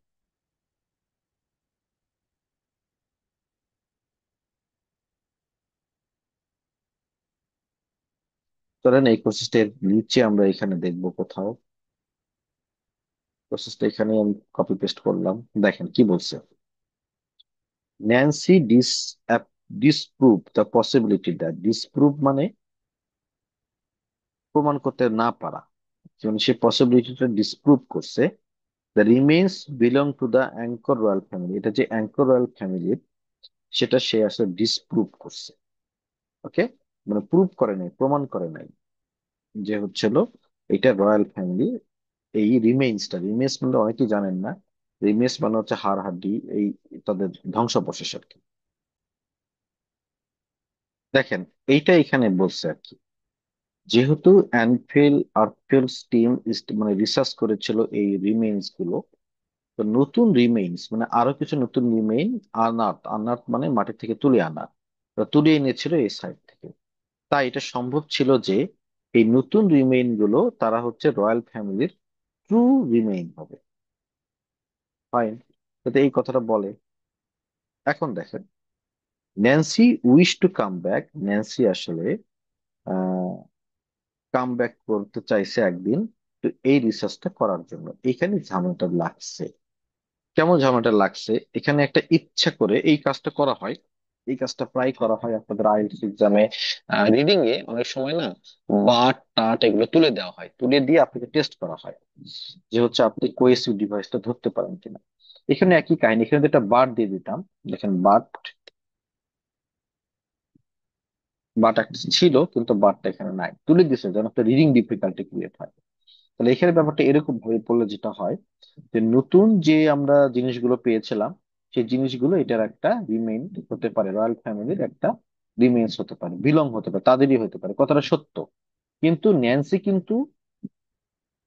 S1: চলেন এই প্রসেসটা নিচে আমরা এখানে দেখবো কোথাও। প্রসেসটা এখানে আমি কপি পেস্ট করলাম। দেখেন কি বলছে, Nancy disprove the possibility that, disprove মানে প্রমাণ করতে না পারা, যেমন সে পসিবিলিটিটা ডিসপ্রুভ করছে, the remains belong to the anchor royal family, এটা যে অ্যাঙ্কর রয়্যাল ফ্যামিলির সেটা সে আসলে ডিসপ্রুভ করছে। ওকে, মানে প্রুভ করে নাই, প্রমাণ করে নাই যে হচ্ছিল এটা রয়্যাল ফ্যামিলি। এই রিমেইন্সটা, রিমেইন্স মানে অনেকেই জানেন না, রিমেইন্স মানে হচ্ছে হাড় হাড্ডি, এই তাদের ধ্বংসাবশেষ আর কি। দেখেন এইটা এখানে বলছে আর কি, যেহেতু অ্যানফিল আর্কফিল্ড টিম মানে রিসার্চ করেছিল এই রিমেইন্স গুলো, তো নতুন রিমেইন্স মানে আরো কিছু নতুন রিমেইন আনআর্থ, আনআর্থ মানে মাটি থেকে তুলে আনা, তো তুলে এনেছিল এই সাইড থেকে। তাই এটা সম্ভব ছিল যে এই নতুন রিমেইন গুলো তারা হচ্ছে রয়্যাল ফ্যামিলির ট্রু রিমেইন হবে। ফাইন, যাতে এই কথাটা বলে। এখন দেখেন, Nancy wish to come back, Nancy আসলে কাম ব্যাক করতে চাইছে একদিন, তো এই রিসার্চটা করার জন্য এখানে ঝামেলাটা লাগছে। কেমন ঝামেলাটা লাগছে, এখানে একটা ইচ্ছা করে এই কাজটা করা হয়। এই কাজটা প্রায় করা হয় আপনাদের আইএলটিএস এক্সামে, রিডিং এ অনেক সময় না বাট টাট এগুলো তুলে দেওয়া হয়, তুলে দিয়ে আপনাকে টেস্ট করা হয় যে হচ্ছে আপনি কোয়েসিভ ডিভাইসটা ধরতে পারেন কিনা। এখানে একই কাহিনী, এখানে একটা বাট দিয়ে দিতাম। দেখেন বাট, বাট একটা ছিল কিন্তু বাটটা এখানে নাই, তুলে দিছে যেন একটা রিডিং ডিফিকাল্টি ক্রিয়েট হয়। তাহলে এখানে ব্যাপারটা এরকম ভাবে পড়লে যেটা হয়, যে নতুন যে আমরা জিনিসগুলো পেয়েছিলাম সেই জিনিসগুলো এটার একটা রিমেইন হতে পারে, রয়্যাল ফ্যামিলির একটা রিমেইন্স হতে পারে, বিলং হতে পারে, তাদেরই হতে পারে, কথাটা সত্য। কিন্তু ন্যান্সি কিন্তু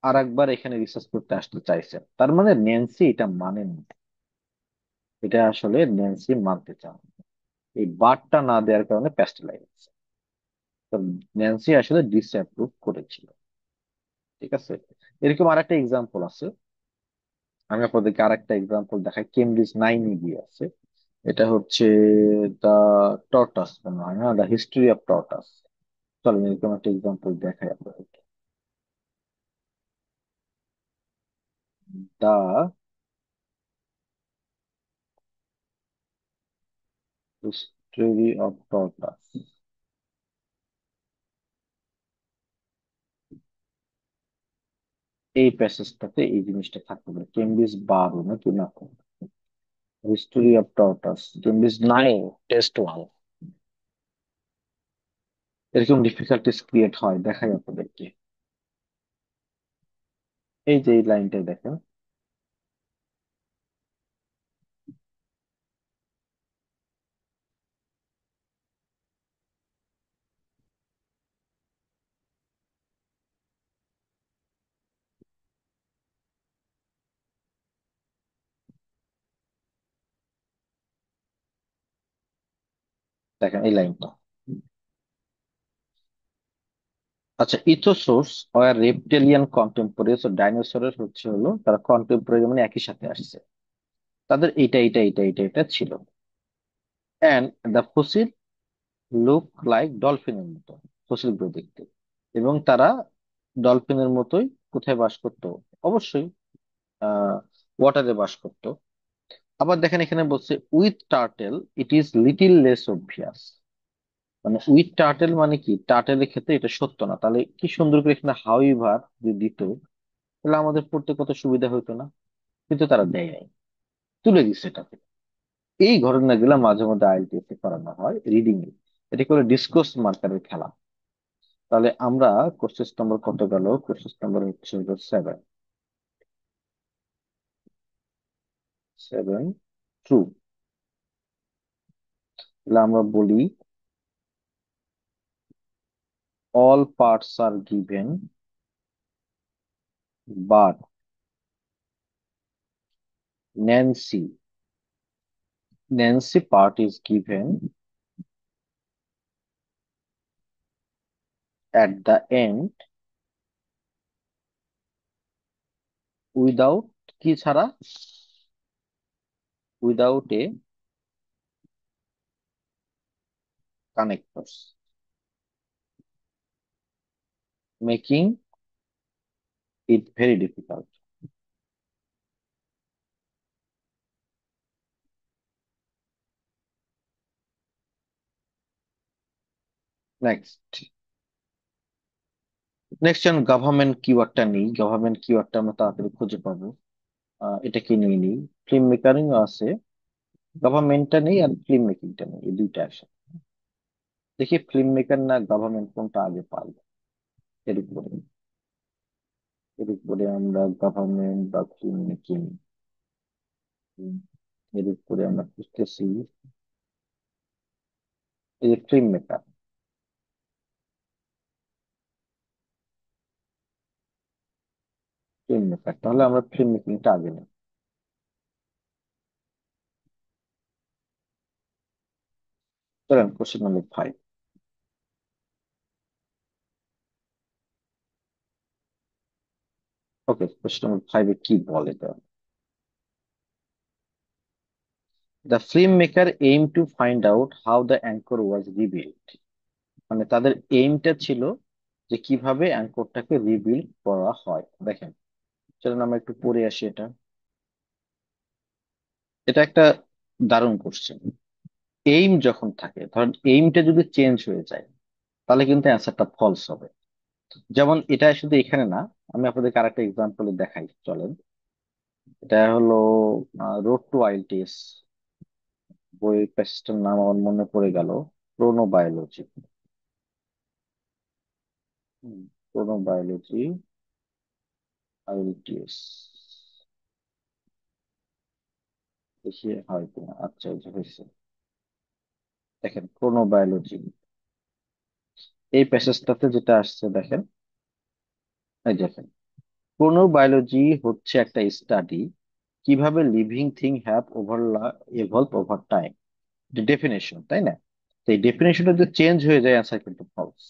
S1: আর একবার এখানে রিসার্চ করতে আসতে চাইছেন, তার মানে ন্যান্সি এটা মানেন না। এটা আসলে ন্যান্সি মানতে চান, এই বারটা না দেওয়ার কারণে প্যাস্টেলাইজ। তো ন্যান্সি আসলে ডিসঅ্যাপ্রুভ করেছিল। ঠিক আছে, এরকম আরেকটা এক্সাম্পল আছে। আমি আপনাদেরকে আরেকটা এক্সাম্পল দেখাই, কেমব্রিজ 9-এ গিয়ে আছে। এটা হচ্ছে দা টর্টাস মনে হয়, না দা হিস্ট্রি অফ টর্টাস। চলেন এরকম একটা এক্সাম্পল দেখাই আপনাদেরকে। দা হিস্ট্রি অফ টর্টাস, এই প্যাসেজটাতে এই জিনিসটা থাকতে পারে। কেমব্রিজ 12 নাকি না, history of tortoise Cambridge 9 test 1। এরকম ডিফিকাল্টিস ক্রিয়েট হয়, দেখাই আপনাদেরকে। এই যে এই লাইনটাই দেখেন। দেখেন এই লাইনটা। আচ্ছা, ইথোসোর্স ওয়ার রেপটেলিয়ান কন্টেম্পোরারিজ ও ডাইনোসরের হচ্ছে হলো তারা কন্টেম্পোরারি মানে একই সাথে আসছে, তাদের এটা ছিল। And the fossil look like ডলফিনের মতো, ফসিল গুলো দেখতে। এবং তারা ডলফিনের মতোই কোথায় বাস করতো? অবশ্যই আহ ওয়াটারে বাস করতো। আবার দেখেন এখানে বলছে with turtle it is little less obvious. মানে উইথ টার্টেল মানে কি, টার্টেলের ক্ষেত্রে এটা সত্য না। তাহলে কি সুন্দর করে এখানে হাউইভার যদি দিত, তাহলে আমাদের পড়তে কত সুবিধা হতো না। কিন্তু তারা দেয় নাই, তুলে দিচ্ছে এটাতে। এই ঘটনাগুলো মাঝে মধ্যে আইএলটিএস এ করানো হয় রিডিং এ। এটা করে ডিসকোর্স মার্কারের খেলা। তাহলে আমরা কোশ্চেন নম্বর কত গেল? কোশ্চেন নম্বর হচ্ছে 7। 7 ট্রু। তাহলে আমরা বলি all parts are given but Nancy Nancy part is given at the end without, কি ছাড়া? Without a connectors, making it very difficult. Next. Next যেন গভর্নমেন্ট কিওয়ার্ডটা নেই, গভর্নমেন্ট কিওয়ার্ডটা আমরা তাড়াতাড়ি খুঁজে পাবো। এটাকে নিয়ে নিই। ফিল্ম মেকারিং আছে, গভর্নমেন্টটা নেই আর ফিল্ম মেকিংটা নেই, এই দুইটা একসাথে। দেখি ফিল্ম মেকার না গভর্নমেন্ট কোনটা আগে পাই। এর উপরে এর উপরে আমরা গভর্নমেন্ট বা ফিল্ম মেকিং, এর উপরে আমরা খুঁজতেছি এই যে ফিল্ম মেকার। ফিল্ম মেকার, তাহলে আমরা ফিল্ম মেকিংটা আগে নেই। চলেন কোশ্চেন নাম্বার 5। ওকে, কোশ্চেন নাম্বার 5 কি বলে? The film maker aim to find out how the anchor was rebuild. মানে তাদের এইমটা ছিল যে কিভাবে অ্যাঙ্করটাকে রিবিল্ড করা হয়। দেখেন, চলুন আমরা একটু পড়ে আসি এটা। এটা একটা দারুণ কোশ্চেন। এইম যখন থাকে, ধরেন এইমটা যদি চেঞ্জ হয়ে যায়, তাহলে কিন্তু অ্যান্সারটা ফলস হবে। যেমন এটা শুধু এখানে না, আমি আপনাদেরকে আরেকটা এক্সাম্পল দেখাই চলেন। এটা হলো রোড টু আইএলটিএস, বইয়ের প্যাসেজটার নাম আমার মনে পড়ে গেল, ক্রোনোবায়োলজি। ক্রোনোবায়োলজি আইএলটিএস, দেখি হয় কিনা। আচ্ছা, এই যে হয়েছে। দেখেন ক্রোনোবায়োলজি, এই প্যাসেজটাতে যেটা আসছে দেখেন, এই দেখেন কোন বায়োলজি হচ্ছে একটা স্টাডি কিভাবে living thing have evolve over time, definition, তাই না? তো এই ডেফিনেশনটা যদি চেঞ্জ হয়ে যায় অ্যান্সার কিন্তু ফলস।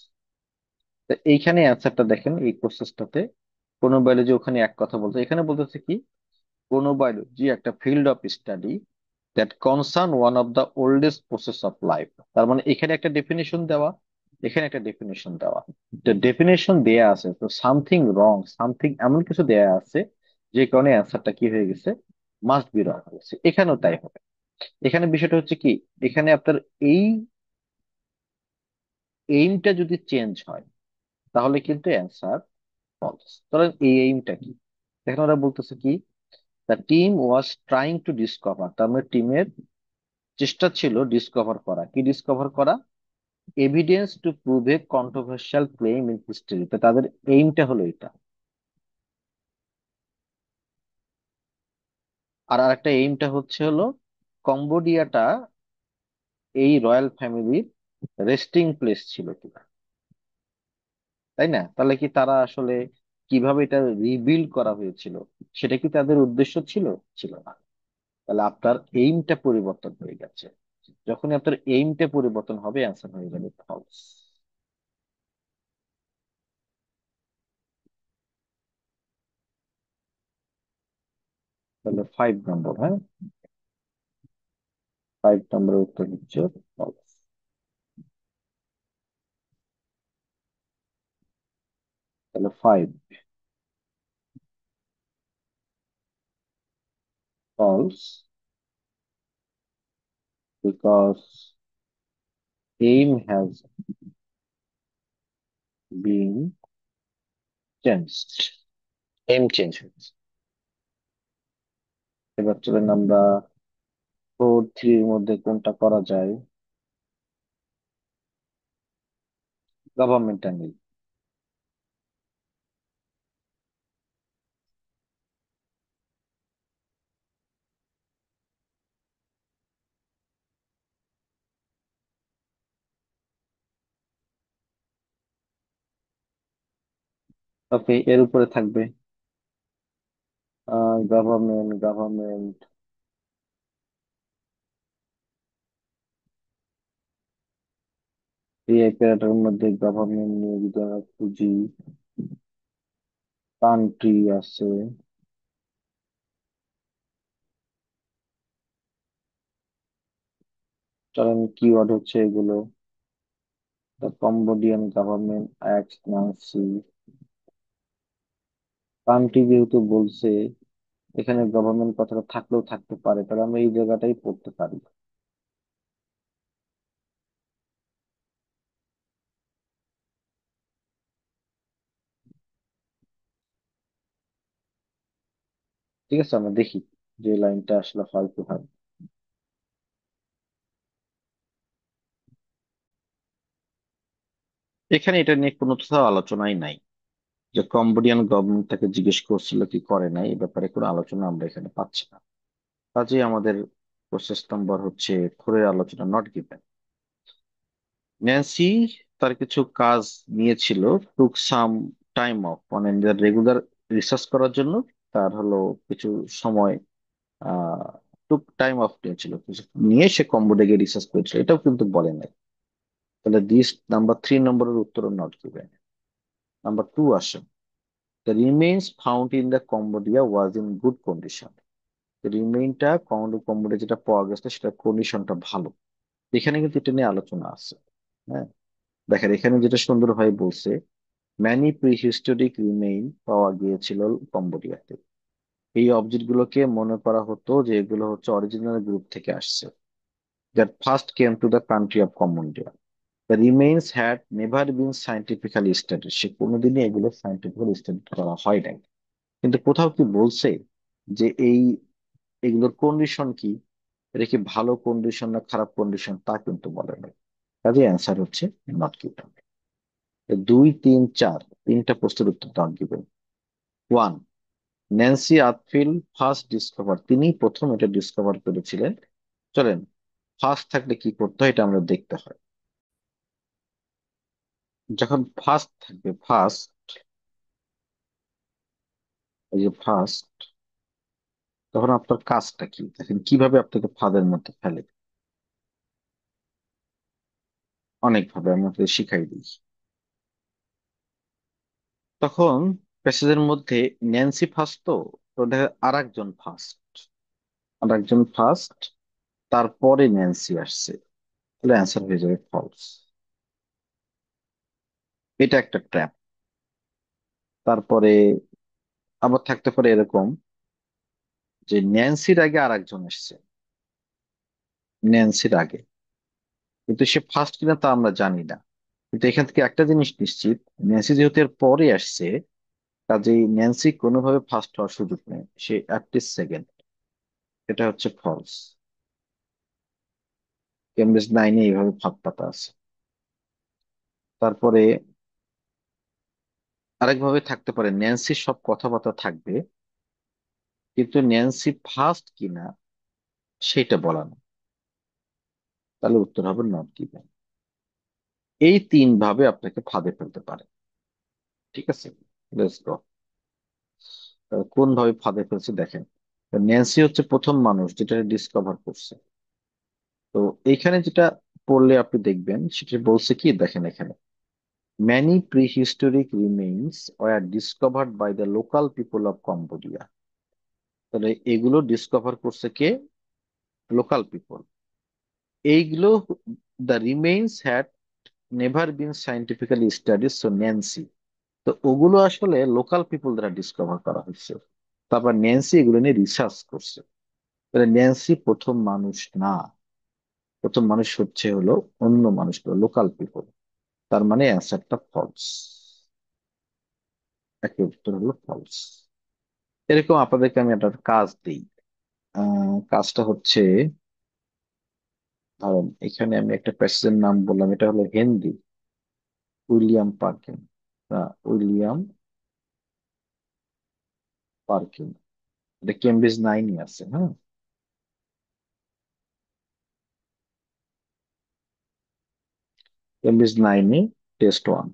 S1: তো এইখানে অ্যান্সারটা দেখেন এই প্রসেসটাতে, কোন বায়োলজি ওখানে এক কথা বলতে, এখানে বলতেছে কি, কোন বায়োলজি একটা field of study that concern one of the oldest process of life. তার মানে এখানে একটা ডেফিনেশন দেওয়া, এখানে একটা ডেফিনেশন দেওয়া। ডেফিনেশন দেয়া আছে তো সামথিং রং, সামথিং এমন কিছু দেয়া আছে যে কারণে অ্যান্সারটা কি হয়ে গেছে, মাস্ট বি রং হয়ে গেছে। এখানেও তাই হবে। এখানে বিষয়টা হচ্ছে কি, এখানে আপনার এই এইমটা যদি চেঞ্জ হয় তাহলে কিন্তু অ্যান্সার ফলস। ধরেন এই এইমটা কি, দেখেন ওরা বলতেছে কি, the team was trying to discover, তার মানে টিমের চেষ্টা ছিল ডিসকভার করা, কি ডিসকভার করা, evidence to prove A controversial claim in history. তো তাদের এইমটা হলো এটা। আর আরেকটা এইমটা হচ্ছে হলো কম্বোডিয়াটা এই রয়্যাল ফ্যামিলির রেস্টিং প্লেস ছিল কিনা, তাই না? তাহলে কি তারা আসলে কিভাবে এটা রিবিল্ড করা হয়েছিল সেটা কি তাদের উদ্দেশ্য ছিল? ছিল না। তাহলে আপনার এইমটা পরিবর্তন হয়ে গেছে। যখনই আপনার এইমটা পরিবর্তন হবে অ্যান্সার হয়ে যাবে ফলস। তাহলে 5 নম্বর, হ্যাঁ, 5 নম্বরের উত্তর হচ্ছে ফলস। তাহলে 5 false because aim has been changed, aim change হয়েছে। এবার চলেন আমরা 4 3 এর মধ্যে কোনটা করা যায়। Government angle. ওকে, এর উপরে থাকবে গভর্নমেন্ট এই অ্যাপারেটের মধ্যে গভর্নমেন্ট নিয়ে যদি আমরা খুঁজি, কান্ট্রি আছে, চলেন কিওয়ার্ড হচ্ছে এগুলো, the Cambodian government act Nancy. Country যেহেতু বলছে, এখানে গভর্নমেন্ট কথাটা থাকলেও থাকতে পারে, তাহলে আমরা এই জায়গাটাই পড়তে পারি। ঠিক আছে, আমরা দেখি যে লাইনটা আসলে হয় কি হয়। এখানে এটা নিয়ে কোনো কোথাও আলোচনাই নাই যে কম্বোডিয়ান গভর্নমেন্ট তাকে জিজ্ঞেস করছিল কি করে নাই, এই ব্যাপারে কোনো আলোচনা আমরা এখানে পাচ্ছি না। কাজেই আমাদের প্রসেস নাম্বার হচ্ছে 4 এর আলোচনা নট গিভেন। ন্যান্সি তার কিছু কাজ নিয়েছিল, টুক সাম টাইম অফ, মানে রেগুলার রিসার্চ করার জন্য তার হলো কিছু সময়, আহ টুক টাইম অফ নিয়েছিল, কিছু নিয়ে সে কম্বোডিয়া গিয়ে রিসার্চ করেছিল, এটাও কিন্তু বলে নাই। তাহলে দিস নাম্বার 3 নম্বরের উত্তর নট গিভেন। নাম্বার 2 আসে, the remains found in the Cambodia was in good condition. রিমেইনটা কম্বোডিয়া যেটা পাওয়া গেছে সেটা কন্ডিশনটা ভালো। এখানে কিন্তু এটা নিয়ে আলোচনা আছে। হ্যাঁ, দেখেন এখানে যেটা সুন্দরভাবে বলছে, ম্যানি প্রিহিস্টোরিক রিমেইন পাওয়া গিয়েছিল কম্বোডিয়াতে। এই অবজেক্ট গুলোকে মনে করা হতো যে এগুলো হচ্ছে অরিজিনাল গ্রুপ থেকে আসছে, that first came to the country of Cambodia. The remains had never been scientifically study, সে কোনোদিনই এগুলো সাইন্টিফিক্যালি স্টাডি করা হয় নাই। কিন্তু কোথাও কি বলছে যে এগুলোর কন্ডিশন কি, এটা কি ভালো কন্ডিশন না খারাপ কন্ডিশন, তা কিন্তু বলে নাই। কাজে অ্যান্সার হচ্ছে নট গিভেন। 2 3 4 তিনটা প্রশ্নের উত্তর not given. 1, Nancy Athfield first discover, তিনি প্রথম এটা ডিসকভার করেছিলেন। চলেন, ফার্স্ট থাকলে কি করতে হয় এটা আমরা দেখতে হয়। যখন ফার্স্ট থাকবে, ফার্স্ট যে ফার্স্ট, তখন আপনার কাজটা কি দেখেন, কিভাবে আপনাকে ফাঁদের মধ্যে ফেলে। অনেকভাবে আমি আপনাকে শিখাই দিই। তখন প্যাসেজের মধ্যে ন্যান্সি ফার্স্ট, তো তো দেখা আর একজন ফার্স্ট, আর একজন ফার্স্ট, তারপরে ন্যান্সি আসছে, তাহলে অ্যান্সার হয়ে যাবে ফলস। এটা একটা ট্র্যাপ। তারপরে আবার থাকতে পারে এরকম যে ন্যান্সির আগে আর একজন আসছে, ন্যান্সির আগে, কিন্তু সে ফার্স্ট কিনা তা আমরা জানি না। কিন্তু এখান থেকে একটা জিনিস নিশ্চিত, ন্যান্সি যেহেতু এর পরে আসছে, কাজেই ন্যান্সি কোনোভাবে ফার্স্ট হওয়ার সুযোগ নেই, সে অ্যাটলিস্ট সেকেন্ড। এটা হচ্ছে ফলস। কেমব্রিজ 9-এ এইভাবে ফাঁদ পাতা আছে। তারপরে আরেকভাবে থাকতে পারে, ন্যান্সির সব কথাবার্তা থাকবে, কিন্তু ন্যান্সি ফার্স্ট কিনা সেটা বলা না, তাহলে উত্তর হবে নট গিভেন। এই তিন ভাবে আপনাকে ফাঁদে ফেলতে পারে। ঠিক আছে, লেটস গো। কোন ভাবে ফাঁদে ফেলছে দেখেন। ন্যান্সি হচ্ছে প্রথম মানুষ যেটা ডিসকভার করছে। তো এইখানে যেটা পড়লে আপনি দেখবেন, সেটা বলছে কি দেখেন এখানে, many prehistoric remains were discovered by the local people of Cambodia। তাহলে এগুলো ডিসকভার করছে কে? Local people. এইগুলো, the remains had never been scientifically studies, so Nancy, তো ওগুলো আসলে লোকাল পিপল দ্বারা ডিসকভার করা হয়েছে। তারপর ন্যান্সি এগুলো নিয়ে রিসার্চ করছে। তাহলে ন্যান্সি প্রথম মানুষ না, প্রথম মানুষ হচ্ছে হলো অন্য মানুষগুলো, লোকাল পিপল। তার মানে অ্যান্সারটা ফলস। একের উত্তর হলো ফলস। এরকম আপনাদেরকে আমি একটা কাজ দিই। কাজটা হচ্ছে, ধরেন এখানে আমি একটা প্যাসেজের নাম বললাম, এটা হলো Henry William Perkin. William Perkin, এটা কেমব্রিজ 9-এ আছে, হ্যাঁ। কেমব্রিজ 9-এ টেস্ট 1।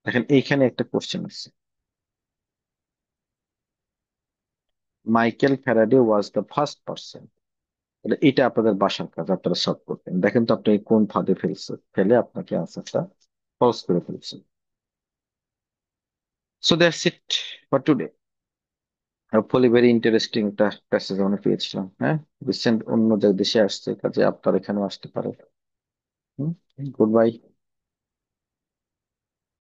S1: দেখেন এইখানে একটা কোশ্চেন আছে, Michael Faraday was the first person. তাহলে এটা আপনাদের বাসার কাজ, আপনারা সলভ করবেন। দেখেন তো আপনি কোন ফাঁদে ফেলছে, ফেলে আপনাকে আনসারটা ফলস করে ফেলছেন। So that's it for today. Hopefully very interesting একটা প্যাসেজ আমরা পেয়েছিলাম, হ্যাঁ। রিসেন্ট অন্য যে দেশে আসছে, কাজে আপনার এখানেও আসতে পারে। Good bye.